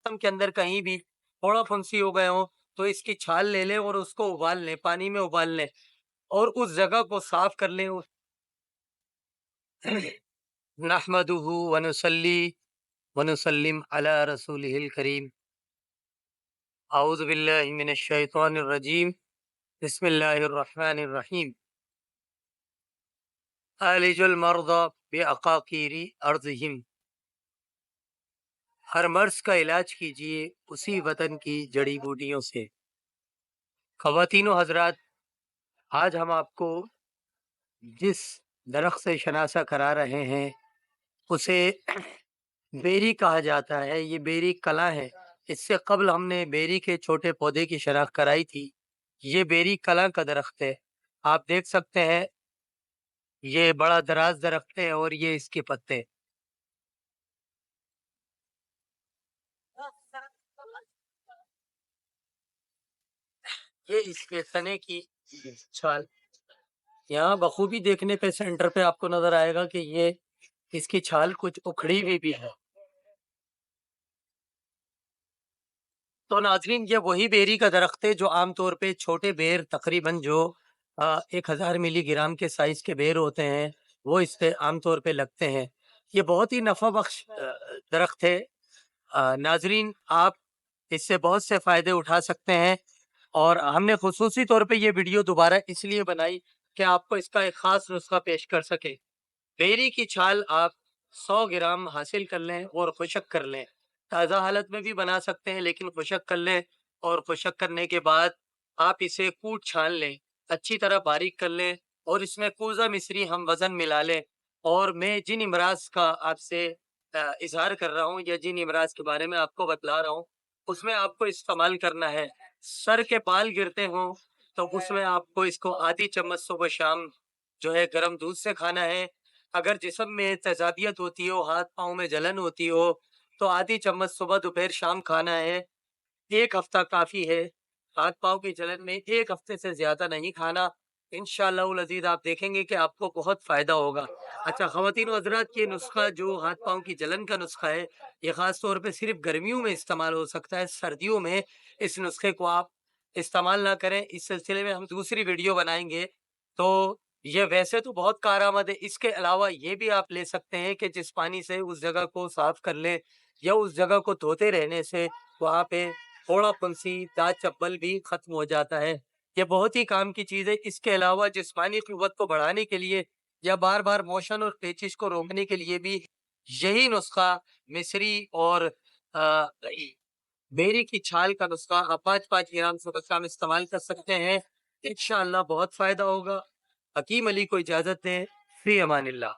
جسم کے اندر کہیں بھی پھوڑا پھنسی ہو گئے ہوں تو اس کی چھال لے لیں اور اس کو ابال لیں، پانی میں ابال لیں اور اس جگہ کو صاف کر لیں. نحمدہ ونصلی ونسلم علی رسولہ الکریم. اعوذ باللہ من الشیطان الرجیم. بسم اللہ الرحمن الرحیم. عالج المرضى بعقاقیر ارضہم. ہر مرض کا علاج کیجیے اسی وطن کی جڑی بوٹیوں سے. خواتین و حضرات، آج ہم آپ کو جس درخت سے شناسہ کرا رہے ہیں اسے بیری کہا جاتا ہے. یہ بیری کلاں ہے. اس سے قبل ہم نے بیری کے چھوٹے پودے کی شناخت کرائی تھی. یہ بیری کلاں کا درخت ہے. آپ دیکھ سکتے ہیں یہ بڑا دراز درخت ہے اور یہ اس کے پتے. یہ اس کے تنے کی چھال یہاں بخوبی دیکھنے پہ سینٹر پہ آپ کو نظر آئے گا کہ یہ اس کی چھال کچھ اکھڑی ہوئی بھی ہے. تو ناظرین، یہ وہی بیری کا درخت ہے جو عام طور پہ چھوٹے بیر تقریباً جو 1000 ملی گرام کے سائز کے بیر ہوتے ہیں وہ اس پہ عام طور پہ لگتے ہیں. یہ بہت ہی نفع بخش درخت ہے. ناظرین، آپ اس سے بہت سے فائدے اٹھا سکتے ہیں اور ہم نے خصوصی طور پہ یہ ویڈیو دوبارہ اس لیے بنائی کہ آپ کو اس کا ایک خاص نسخہ پیش کر سکے. بیری کی چھال آپ 100 گرام حاصل کر لیں اور خشک کر لیں. تازہ حالت میں بھی بنا سکتے ہیں لیکن خشک کر لیں اور خشک کرنے کے بعد آپ اسے کوٹ چھان لیں، اچھی طرح باریک کر لیں اور اس میں کوزہ مصری ہم وزن ملا لیں. اور میں جن امراض کا آپ سے اظہار کر رہا ہوں یا جن امراض کے بارے میں آپ کو بتلا رہا ہوں اس میں آپ کو استعمال کرنا ہے. سر کے بال گرتے ہوں تو اس میں آپ کو اس کو آدھی چمچ صبح و شام جو ہے گرم دودھ سے کھانا ہے. اگر جسم میں تیزابیت ہوتی ہو، ہاتھ پاؤں میں جلن ہوتی ہو تو آدھی چمچ صبح دوپہر شام کھانا ہے. 1 ہفتہ کافی ہے. ہاتھ پاؤں کی جلن میں 1 ہفتے سے زیادہ نہیں کھانا. انشاءاللہ العزیز آپ دیکھیں گے کہ آپ کو بہت فائدہ ہوگا. اچھا خواتین و حضرات، یہ نسخہ جو ہاتھ پاؤں کی جلن کا نسخہ ہے یہ خاص طور پہ صرف گرمیوں میں استعمال ہو سکتا ہے. سردیوں میں اس نسخے کو آپ استعمال نہ کریں. اس سلسلے میں ہم دوسری ویڈیو بنائیں گے. تو یہ ویسے تو بہت کارآمد ہے. اس کے علاوہ یہ بھی آپ لے سکتے ہیں کہ جس پانی سے اس جگہ کو صاف کر لیں یا اس جگہ کو دھوتے رہنے سے وہاں پہ پھوڑا پھنسی، داغ چبل بھی ختم ہو جاتا ہے. یہ بہت ہی کام کی چیز ہے. اس کے علاوہ جسمانی قوت کو بڑھانے کے لیے یا بار بار موشن اور پیچش کو روکنے کے لیے بھی یہی نسخہ مصری اور بیری کی چھال کا نسخہ آپ 5 گرام صبح شام استعمال کر سکتے ہیں. انشاءاللہ بہت فائدہ ہوگا. حکیم علی کو اجازت دیں. فی امان اللہ.